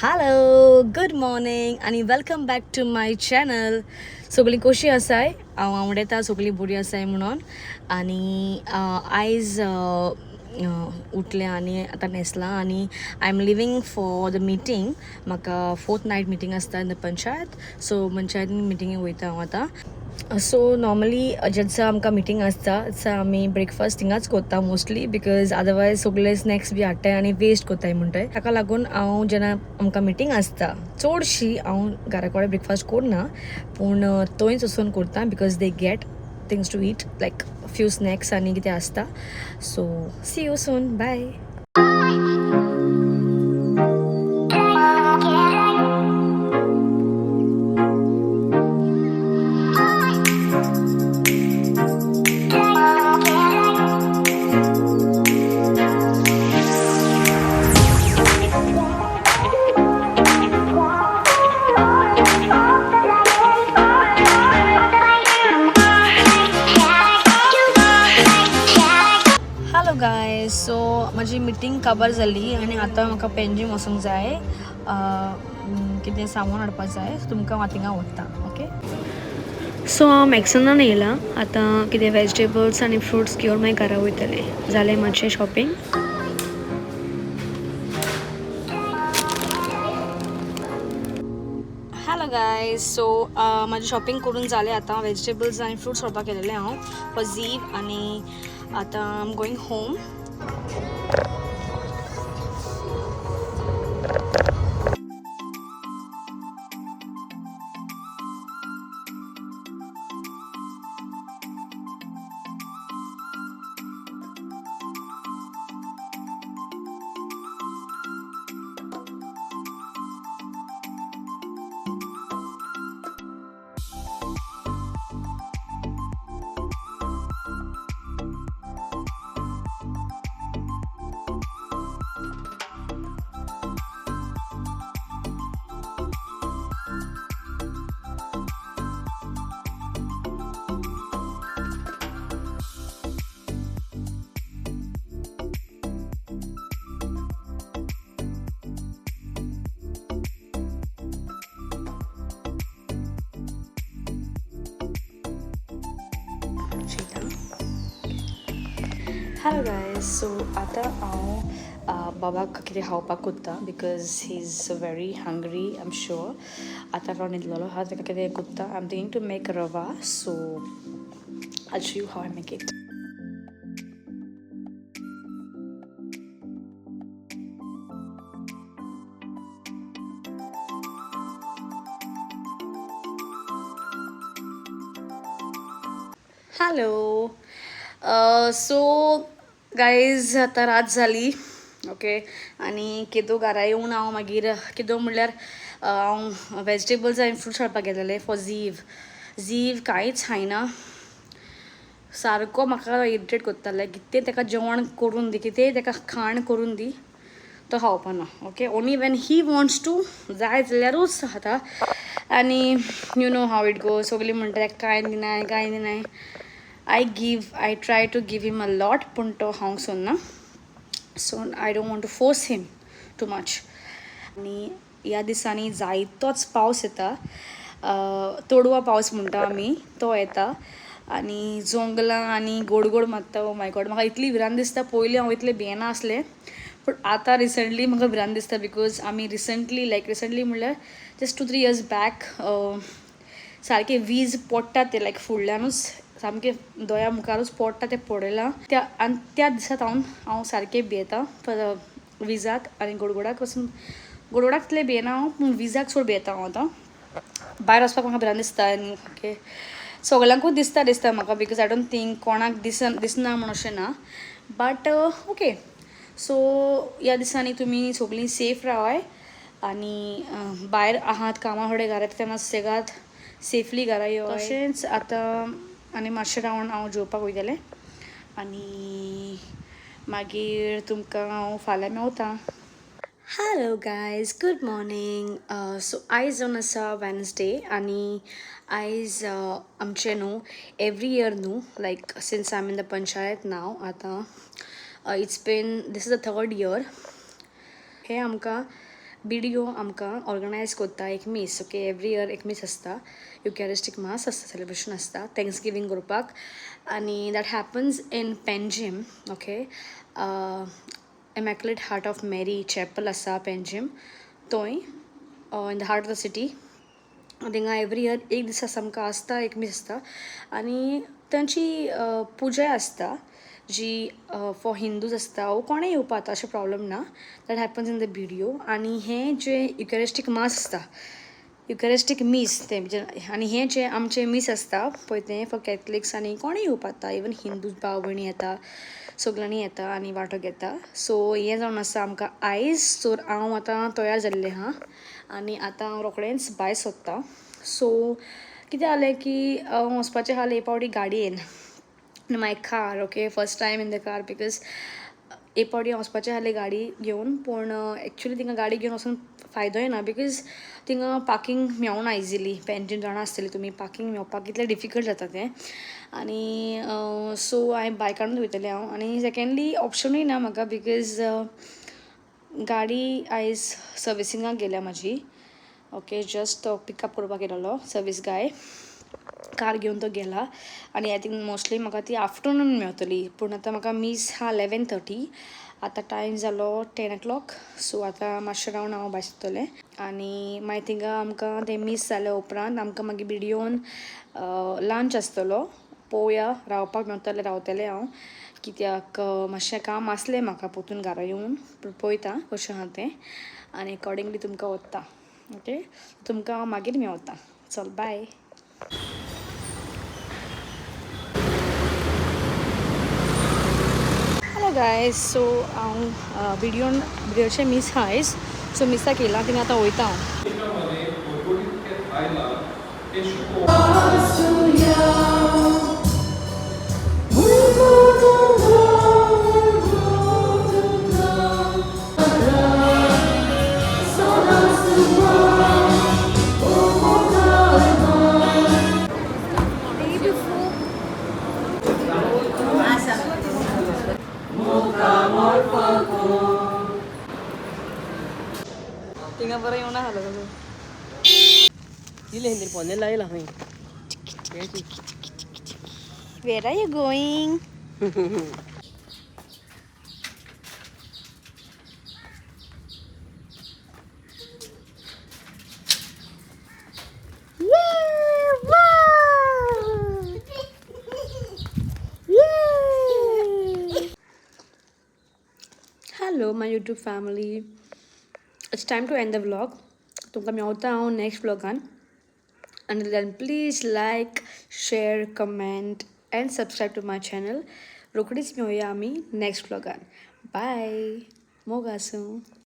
Hello good morning आणि welcome back to my channel. सगळी कशी आसाय? हांव आवडटा सगळी बरी आसाय म्हणून. आणि आयज उठलें आनी आतां न्हेसलां आनी I am leaving for the meeting. म्हाका फोर्थ नायट मिटींग आसता इन द पंचायत. सो पंचायतीन मिटिंगेक वयता हांव आतां. सो नॉर्मली जे दिसा आमकां मिटींग आसता दिसा आमी ब्रेकफास्ट थिंगाच करता मोस्टली, बिकॉज अदरवायज सगळे स्नॅक्स बी हाडटाय आनी वेस्ट कोत्ताय म्हणटाय. ताका लागून हांव जेन्ना आमकां मिटींग आसता चडशी हांव घरा कडेन ब्रेकफास्ट करना, पूण थंयच वचून करता because they get things to eat like few snacks आनी कितें आसता. So see you soon, bye. Hello guys, so म्हजी मिटींग काबार जाली आनी आतां म्हाका पेनजीम वचूंक जाय. कितें सामान हाडपाक जाय. तुमकां हांव थिंगा व्हरता. ओके. सो हांव मॅक्सनान येयलां. आतां कितें वेजिटेबल्स आनी फ्रुट्स घेवन मागीर घरा वयतलें. जालें मातशें शॉपिंग. हॅलो गायज, सो म्हाजें शॉपिंग करून जालें. आतां वेजिटेबल्स आनी फ्रुट्स व्हरपाक गेलेलें हांव फॉर झीव आनी आतां I am going home. Hello guys, so आतां हांव बाबाक कितें खावपाक कोत्ता because he is very hungry. I am sure आतां रावन येतलो हांव ताका कितें कोत्ता. I am thinking to make rava. So I show you how I make it. Hello. So guys आतां रात जाली. ओके. आनी केदो घरा येवन हांव मागीर केदो म्हणल्यार हांव वेजिटेबल्स आनी फ्रुट्स हाडपाक गेलेलें फॉर झीव कांयच खायना. सारको म्हाका इरिटेट कोत्ता. लायक कितें ताका जेवण करून दी, कितेंय ताका खाण करून दी, तो खावपाना. Okay. Only when he wants to जाय जाल्यारूच खाता. आनी you know how it goes. सगलीं म्हणटा कांय दिनाय. I try to give him a lot, पूण तो खावंक सोदना. So I don't want to force him too much. आनी ह्या दिसांनी जायतोच पावस येता. तोडवा पावस म्हणटा आमी, तो येता. आनी जोंगलां आनी गोड मारता. ओ माय गॉड, म्हाका इतली भिरांत दिसता. पयलीं हांव इतलें भियेना आसलें, पूण आतां रिसंटली म्हाका भिरांत दिसता. बिकॉज आमी रिसंटली म्हणल्यार जस्ट 2-3 years बॅक सारकें वीज पडटा तें लायक फुडल्यानूच सामकें दोळ्या मुखारूच पडटा तें पडलां. आनी त्या दिसांत हांव सारकें भियेता विजाक आनी गडगडाक वचून. गडगडाक तितलें भियेना हांव, पूण विजाक चड भियेता हांव आतां. भायर वचपाक म्हाका भिरांत दिसता. आनी ओके, सगल्यांकूच दिसता म्हाका, बिकॉज आय डोंट थिंक कोणाक दिसना म्हण अशें ना. But okay. सो ह्या दिसांनी तुमी सगळीं सेफ रावाय आनी भायर आहात कामा कडेन घरा तेन्ना सुसेगाद सेफली घरा येवय. तशेंच आतां आनी मातशें रावन हांव जेवपाक वयतलें आनी मागीर तुमकां हांव फाल्यां मेवतां. Hello guys, good morning. So आयज जावन आसा वेन्सडे आनी आयज आमचें न्हू एवरी इयर न्हू like since I am in the panchayat नाव आतां this is the 3rd year. हे आमकां BDO आमकां ऑर्गनायज करता एक मीस. ओके, एवरी इयर एक मीस आसता, युकॅरिस्टीक मास आसता, सेलिब्रेशन आसता थँक्सगिवींग करपाक. आनी दॅट हॅपन्स इन पेनजीम. ओके, immaculate heart of Mary chapel आसा पेनजीम, थंय in the heart of the city. थिंगा एवरी इयर एक दीस आमकां आसता, एक मीस आसता. आनी तांची पुजा आसता जी फॉर हिंदूज आसता वो कोणें येवपा जाता, अशें प्रॉब्लम ना. That happens in the BDO. आनी हें जे युकॅरिस्टीक मास आसता, युकॅरिस्टीक मीस तें आनी हें जें आमचें मीस आसता पळय तें फॉर कॅथलिक्स आनी कोणें येवपा जाता, इवन हिंदू भाव भयणी येता, सगल्यांनी येता आनी वांटो घेता. सो हें जावन आसा आमकां आयज. सो हांव आतां तयार जाल्लें आहा आनी आतां हांव रोखडेंच भायर सोदतां. सो कितें जालें की हांव वचपाचें आहा एक पावटी गाडयेन in my car. Okay, first time in the car because एक पावटी वचपाचें आसलें गाडी घेवन, पूण एक्चुली थिंगा गाडी घेवन वचून फायदोय ना बिकॉज थिंगा पार्किंग मेळना इजिली. पेनजीम जाणा आसतली तुमी, पार्किंग मेळपाक कितलें डिफिकल्ट जाता तें. आनी सो हांवें बायकानूच वयतलें हांव. आनी सेकेंडली ऑप्शनूय ना म्हाका बिकॉज गाडी आयज सर्विसिंगाक गेल्या म्हजी. ओके, जस्ट पिकअप करपाक येयलोलो सर्वीस गाय, कार घेवन तो गेला. आनी आय थिंक मोस्टली म्हाका ती आफ्टरनून मेळटली. पूण आतां म्हाका मीस आहा 11:30. आतां टायम जालो 10 o'clock. सो आतां मातशें रावन हांव भायर सरतलें. आनी मागीर थिंगा आमकां तें मीस जाल्या उपरांत आमकां मागीर BDOन लंच आसतलो. पळोवया रावपाक मेळटलें रावतलें हांव, कित्याक मातशें काम आसलें म्हाका परतून घरा येवन. पळयतां कशें आहा तें आनी अकॉर्डिंगली तुमकां वता. ओके, तुमकां हांव मागीर मेळटा. चल, बाय. Hello guys. सो हांव BDOचें मीस आहा आयज. सो मिसाक येयलां, थिंगा आतां वयता हांव. Tinga para yung nahalo. Where are you going? Hello my YouTube family. It's time to end the vlog. तुमकां मेवता हांव next व्लॉगान. Until then, please like, share, comment and subscribe to my channel. रोकडीच मेळुया आमी नेक्स्ट व्लॉगान. बाय. मोग आसूं.